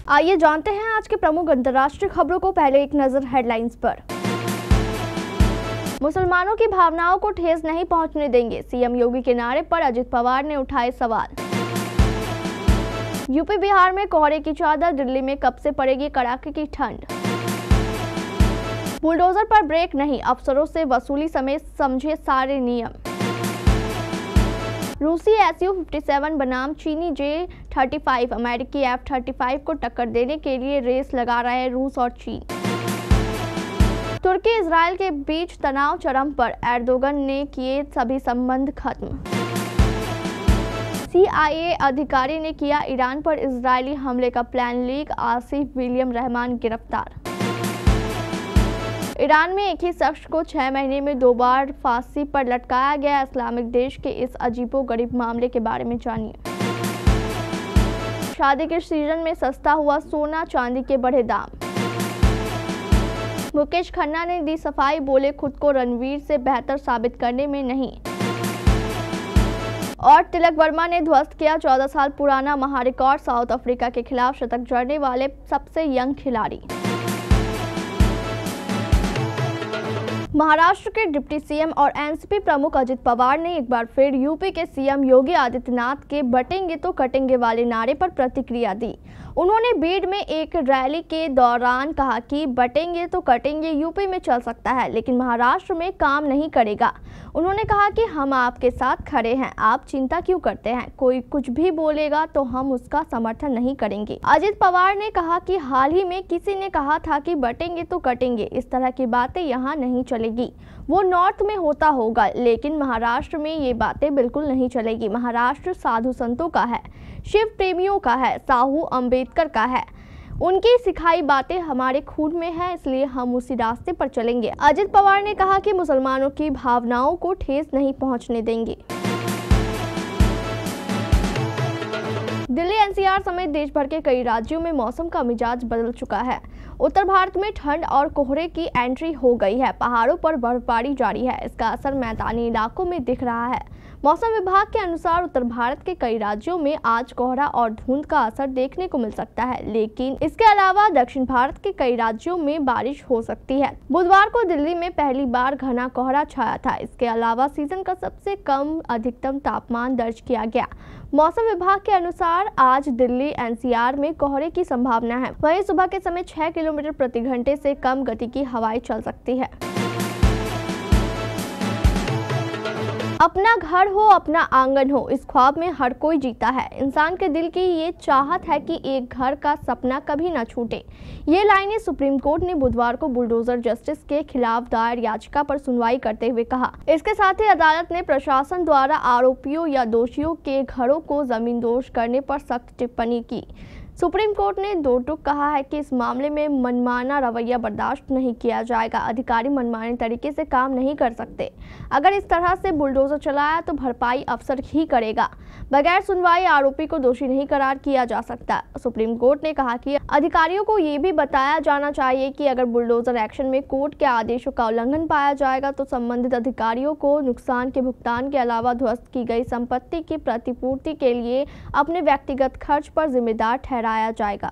आइए जानते हैं आज के प्रमुख अंतर्राष्ट्रीय खबरों को। पहले एक नजर हेडलाइंस पर। मुसलमानों की भावनाओं को ठेस नहीं पहुंचने देंगे, सीएम योगी के नारे पर अजित पवार ने उठाए सवाल। यूपी बिहार में कोहरे की चादर, दिल्ली में कब से पड़ेगी कड़ाके की ठंड। बुलडोजर पर ब्रेक नहीं, अफसरों से वसूली समेत समझे सारे नियम। रूसी Su-57 बनाम चीनी J-35 अमेरिकी F-35 को टक्कर देने के लिए रेस लगा रहे हैं रूस और चीन। तुर्की इजराइल के बीच तनाव चरम पर, एर्दोगन ने किए सभी संबंध खत्म। CIA अधिकारी ने किया ईरान पर इजरायली हमले का plan leak, Asif William Rahman गिरफ्तार। ईरान में एक ही शख्स को 6 महीने में 2 बार फांसी पर लटकाया गया। इस्लामिक देश के इस अजीबोगरीब मामले के बारे में जानिए। शादी के सीजन में सस्ता हुआ सोना चांदी के बढ़े दाम। मुकेश खन्ना ने दी सफाई, बोले खुद को रणवीर से बेहतर साबित करने में नहीं। और तिलक वर्मा ने ध्वस्त किया 14 साल पुराना महारिकॉर्ड, साउथ अफ्रीका के खिलाफ शतक जड़ने वाले सबसे यंग खिलाड़ी। महाराष्ट्र के डिप्टी सीएम और एनसीपी प्रमुख अजित पवार ने एक बार फिर यूपी के सीएम योगी आदित्यनाथ के बटेंगे तो कटेंगे वाले नारे पर प्रतिक्रिया दी। उन्होंने बीड में एक रैली के दौरान कहा कि बटेंगे तो कटेंगे यूपी में चल सकता है, लेकिन महाराष्ट्र में काम नहीं करेगा। उन्होंने कहा कि हम आपके साथ खड़े हैं, आप चिंता क्यों करते हैं, कोई कुछ भी बोलेगा तो हम उसका समर्थन नहीं करेंगे। अजित पवार ने कहा कि हाल ही में किसी ने कहा था कि बटेंगे तो कटेंगे, इस तरह की बातें यहाँ नहीं चलेगी। वो नॉर्थ में होता होगा, लेकिन महाराष्ट्र में ये बातें बिल्कुल नहीं चलेगी। महाराष्ट्र साधु संतों का है, शिव प्रेमियों का है, साहू अंबेडकर का है। उनकी सिखाई बातें हमारे खून में है, इसलिए हम उसी रास्ते पर चलेंगे। अजित पवार ने कहा कि मुसलमानों की भावनाओं को ठेस नहीं पहुंचने देंगे। दिल्ली एनसीआर समेत देश भर के कई राज्यों में मौसम का मिजाज बदल चुका है। उत्तर भारत में ठंड और कोहरे की एंट्री हो गई है। पहाड़ों पर बर्फबारी जारी है, इसका असर मैदानी इलाकों में दिख रहा है। मौसम विभाग के अनुसार उत्तर भारत के कई राज्यों में आज कोहरा और धुंध का असर देखने को मिल सकता है, लेकिन इसके अलावा दक्षिण भारत के कई राज्यों में बारिश हो सकती है। बुधवार को दिल्ली में पहली बार घना कोहरा छाया था। इसके अलावा सीजन का सबसे कम अधिकतम तापमान दर्ज किया गया। मौसम विभाग के अनुसार आज दिल्ली एनसीआर में कोहरे की संभावना है। वहीं सुबह के समय 6 किलोमीटर प्रति घंटे से कम गति की हवाएं चल सकती है। अपना घर हो, अपना आंगन हो, इस ख्वाब में हर कोई जीता है। इंसान के दिल की ये चाहत है कि एक घर का सपना कभी न छूटे। ये लाइनें सुप्रीम कोर्ट ने बुधवार को बुलडोजर जस्टिस के खिलाफ दायर याचिका पर सुनवाई करते हुए कहा। इसके साथ ही अदालत ने प्रशासन द्वारा आरोपियों या दोषियों के घरों को जमींदोज करने पर सख्त टिप्पणी की। सुप्रीम कोर्ट ने दो टूक कहा है कि इस मामले में मनमाना रवैया बर्दाश्त नहीं किया जाएगा। अधिकारी मनमाने तरीके से काम नहीं कर सकते। अगर इस तरह से बुलडोजर चलाया तो भरपाई अफसर ही करेगा। बगैर सुनवाई आरोपी को दोषी नहीं करार किया जा सकता। सुप्रीम कोर्ट ने कहा कि अधिकारियों को ये भी बताया जाना चाहिए कि अगर बुलडोजर एक्शन में कोर्ट के आदेशों का उल्लंघन पाया जाएगा तो संबंधित अधिकारियों को नुकसान के भुगतान के अलावा ध्वस्त की गई संपत्ति की प्रतिपूर्ति के लिए अपने व्यक्तिगत खर्च पर जिम्मेदार ठहराया जाएगा।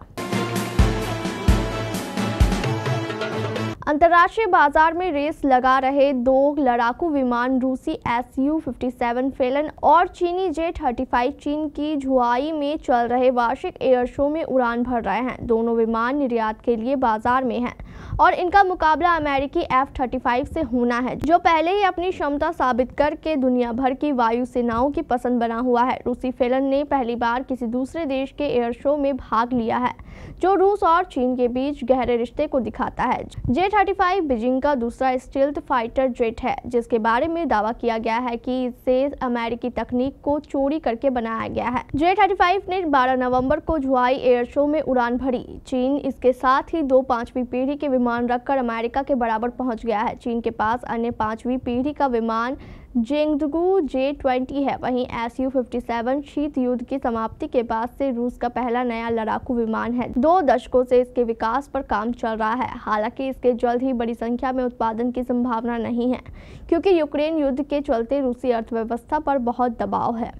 अंतर्राष्ट्रीय बाजार में रेस लगा रहे 2 लड़ाकू विमान रूसी Su-57 फेलन और चीनी J-35 चीन की झुआई में चल रहे वार्षिक एयर शो में उड़ान भर रहे हैं। दोनों विमान निर्यात के लिए बाजार में हैं और इनका मुकाबला अमेरिकी F-35 से होना है, जो पहले ही अपनी क्षमता साबित करके दुनिया भर की वायु सेनाओं की पसंद बना हुआ है। रूसी फेलन ने पहली बार किसी दूसरे देश के एयर शो में भाग लिया है, जो रूस और चीन के बीच गहरे रिश्ते को दिखाता है। J-35 बीजिंग का दूसरा स्टील्थ फाइटर जेट है, जिसके बारे में दावा किया गया है कि इसे अमेरिकी तकनीक को चोरी करके बनाया गया है। J-35 ने 12 नवंबर को झुआई एयर शो में उड़ान भरी। चीन इसके साथ ही 2 5वीं पीढ़ी के विमान रखकर अमेरिका के बराबर पहुंच गया है। चीन के पास अन्य 5वीं पीढ़ी का विमान जेंगडू J-20 है। वहीं Su-57 शीत युद्ध की समाप्ति के बाद से रूस का पहला नया लड़ाकू विमान है। 2 दशकों से इसके विकास पर काम चल रहा है। हालांकि इसके जल्द ही बड़ी संख्या में उत्पादन की संभावना नहीं है, क्योंकि यूक्रेन युद्ध के चलते रूसी अर्थव्यवस्था पर बहुत दबाव है।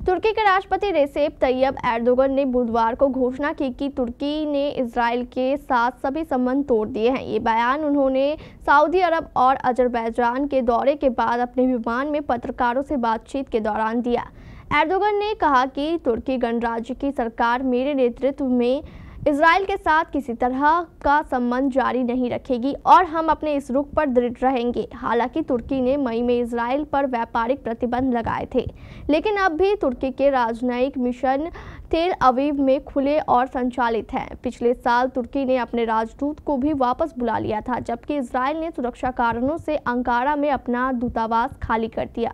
तुर्की के राष्ट्रपति रेसेप तैयब एर्दोगन ने बुधवार को घोषणा की कि तुर्की ने इजराइल के साथ सभी संबंध तोड़ दिए हैं। ये बयान उन्होंने सऊदी अरब और अजरबैजान के दौरे के बाद अपने विमान में पत्रकारों से बातचीत के दौरान दिया। एर्दोगन ने कहा कि तुर्की गणराज्य की सरकार मेरे नेतृत्व में इजराइल के साथ किसी तरह का संबंध जारी नहीं रखेगी और हम अपने इस रुख पर दृढ़ रहेंगे। हालांकि तुर्की ने मई में इजराइल पर व्यापारिक प्रतिबंध लगाए थे, लेकिन अब भी तुर्की के राजनयिक मिशन तेल अवीव में खुले और संचालित हैं। पिछले साल तुर्की ने अपने राजदूत को भी वापस बुला लिया था, जबकि इजराइल ने सुरक्षा कारणों से अंकारा में अपना दूतावास खाली कर दिया।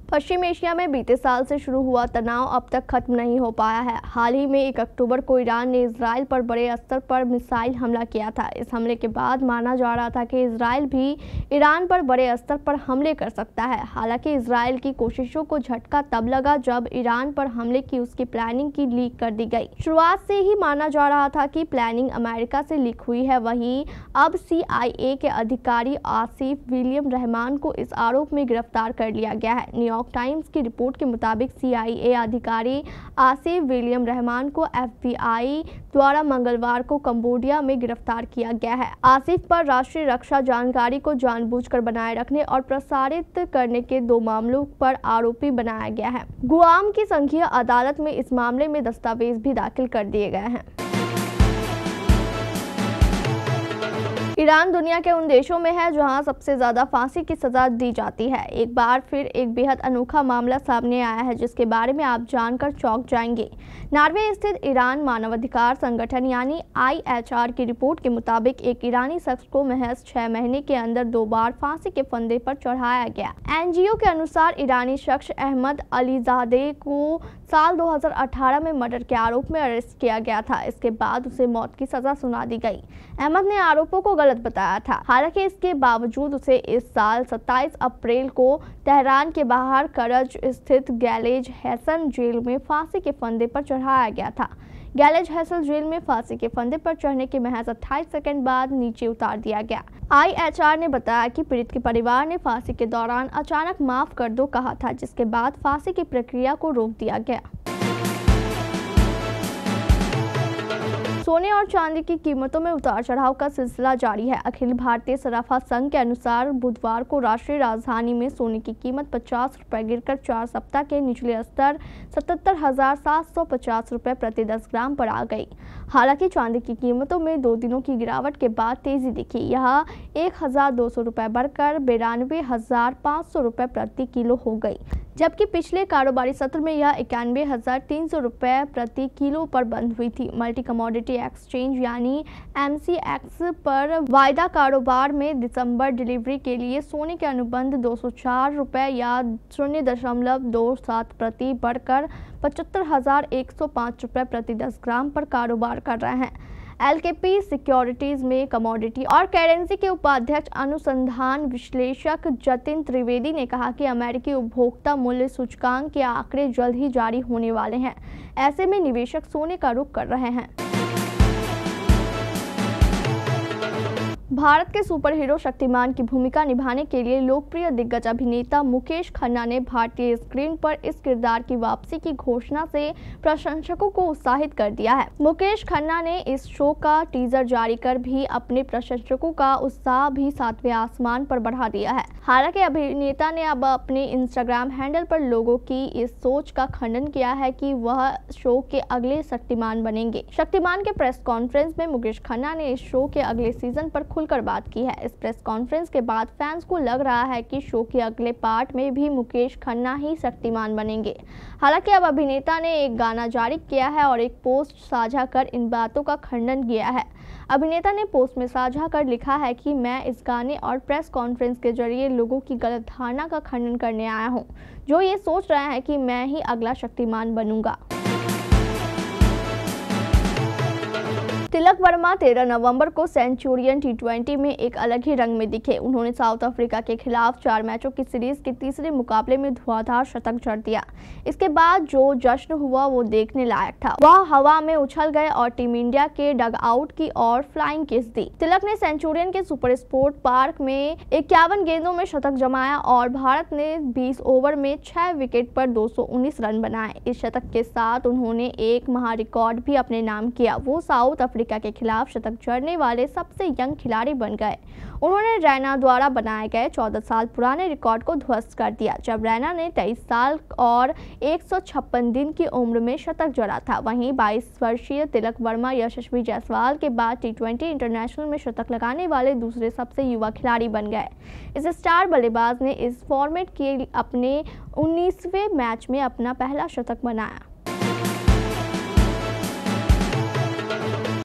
पश्चिम एशिया में बीते साल से शुरू हुआ तनाव अब तक खत्म नहीं हो पाया है। हाल ही में 1 अक्टूबर को ईरान ने इजराइल पर बड़े स्तर पर मिसाइल हमला किया था। इस हमले के बाद माना जा रहा था कि इजराइल भी ईरान पर बड़े स्तर पर हमले कर सकता है। हालांकि इजराइल की कोशिशों को झटका तब लगा जब ईरान पर हमले की उसकी प्लानिंग की लीक कर दी गई। शुरुआत से ही माना जा रहा था कि प्लानिंग अमेरिका से लीक हुई है। वहीं अब CIA के अधिकारी आसिफ विलियम रहमान को इस आरोप में गिरफ्तार कर लिया गया है। न्यूयॉर्क टाइम्स की रिपोर्ट के मुताबिक CIA अधिकारी आसिफ विलियम रहमान को FBI द्वारा मंगलवार को कंबोडिया में गिरफ्तार किया गया है। आसिफ पर राष्ट्रीय रक्षा जानकारी को जानबूझकर बनाए रखने और प्रसारित करने के 2 मामलों पर आरोपी बनाया गया है। गुआम की संघीय अदालत में इस मामले में दस्तावेज भी दाखिल कर दिए गए हैं। ईरान दुनिया के उन देशों में है जहां सबसे ज्यादा फांसी की सजा दी जाती है। एक बार फिर एक बेहद अनोखा मामला सामने आया है जिसके बारे में आप जानकर चौंक जाएंगे। नॉर्वे स्थित ईरान मानवाधिकार संगठन यानी IHR की रिपोर्ट के मुताबिक एक ईरानी शख्स को महज 6 महीने के अंदर 2 बार फांसी के फंदे पर चढ़ाया गया। NGO के अनुसार ईरानी शख्स अहमद अलीजादे को साल 2018 में मर्डर के आरोप में अरेस्ट किया गया था। इसके बाद उसे मौत की सजा सुना दी गई। अहमद ने आरोपों को गलत बताया था। हालांकि इसके बावजूद उसे इस साल 27 अप्रैल को तेहरान के बाहर करज स्थित गैलेज हैसन जेल में फांसी के फंदे पर चढ़ाया गया था। गैलेज हैसल जेल में फांसी के फंदे पर चढ़ने के महज 28 सेकंड बाद नीचे उतार दिया गया। IHR ने बताया कि पीड़ित के परिवार ने फांसी के दौरान अचानक माफ कर दो कहा था, जिसके बाद फांसी की प्रक्रिया को रोक दिया गया। सोने और चांदी की कीमतों में उतार चढ़ाव का सिलसिला जारी है। अखिल भारतीय सराफा संघ के अनुसार बुधवार को राष्ट्रीय राजधानी में सोने की कीमत 50 रुपये गिरकर 4 सप्ताह के निचले स्तर 77,750 रुपये प्रति 10 ग्राम पर आ गई। हालांकि चांदी की कीमतों में 2 दिनों की गिरावट के बाद तेजी दिखी। यह 1,200 रुपये बढ़कर 92,500 रुपये प्रति किलो हो गई, जबकि पिछले कारोबारी सत्र में यह 91,300 रुपये प्रति किलो पर बंद हुई थी। मल्टी कमोडिटी एक्सचेंज यानी MCX पर वायदा कारोबार में दिसंबर डिलीवरी के लिए सोने के अनुबंध 204 रुपये या 0.27 प्रति बढ़कर 75,105 रुपये प्रति 10 ग्राम पर कारोबार कर रहे हैं। LKP सिक्योरिटीज में कमोडिटी और करेंसी के उपाध्यक्ष अनुसंधान विश्लेषक जतिन त्रिवेदी ने कहा कि अमेरिकी उपभोक्ता मूल्य सूचकांक के आंकड़े जल्द ही जारी होने वाले हैं। ऐसे में निवेशक सोने का रुख कर रहे हैं। भारत के सुपर हीरो शक्तिमान की भूमिका निभाने के लिए लोकप्रिय दिग्गज अभिनेता मुकेश खन्ना ने भारतीय स्क्रीन पर इस किरदार की वापसी की घोषणा से प्रशंसकों को उत्साहित कर दिया है। मुकेश खन्ना ने इस शो का टीजर जारी कर भी अपने प्रशंसकों का उत्साह भी 7वें आसमान पर बढ़ा दिया है। हालांकि अभिनेता ने अब अपने इंस्टाग्राम हैंडल पर लोगों की इस सोच का खंडन किया है कि वह शो के अगले शक्तिमान बनेंगे। शक्तिमान के प्रेस कॉन्फ्रेंस में मुकेश खन्ना ने इस शो के अगले सीजन पर खुलकर बात की है। इस प्रेस कॉन्फ्रेंस के बाद फैंस को लग रहा है कि शो के अगले पार्ट में भी मुकेश खन्ना ही शक्तिमान बनेंगे। हालांकि अब अभिनेता ने एक गाना जारी किया है और एक पोस्ट साझा कर इन बातों का खंडन किया है। अभिनेता ने पोस्ट में साझा कर लिखा है कि मैं इस गाने और प्रेस कॉन्फ्रेंस के जरिए लोगों की गलत धारणा का खंडन करने आया हूं, जो ये सोच रहे हैं कि मैं ही अगला शक्तिमान बनूंगा। तिलक तिलक वर्मा 13 नवंबर को सेंचुरियन टी20 में एक अलग ही रंग में दिखे। उन्होंने साउथ अफ्रीका के खिलाफ 4 मैचों की सीरीज के तीसरे मुकाबले में धुआंधार शतक जड़ दिया। इसके बाद जो जश्न हुआ वो देखने लायक था। वह हवा में उछल गए और टीम इंडिया के डगआउट की ओर फ्लाइंग किस दी। तिलक ने सेंचुरियन के सुपर स्पोर्ट पार्क में 51 गेंदों में शतक जमाया और भारत ने 20 ओवर में 6 विकेट पर 219 रन बनाए। इस शतक के साथ उन्होंने एक महारिकॉर्ड भी अपने नाम किया। वो साउथ अफ्रीका के खिलाफ शतक जड़ने वाले सबसे यंग खिलाड़ी बन गए। उन्होंने रैना द्वारा बनाए गए 14 साल पुराने रिकॉर्ड को ध्वस्त कर दिया, जब रैना ने 23 साल और 156 दिन की उम्र में शतक जड़ा था। वहीं 22 वर्षीय तिलक वर्मा यशस्वी जायसवाल के बाद टी20 इंटरनेशनल में शतक लगाने वाले दूसरे सबसे युवा खिलाड़ी बन गए। इस स्टार बल्लेबाज ने इस फॉर्मेट के अपने 19वें मैच में अपना पहला शतक बनाया।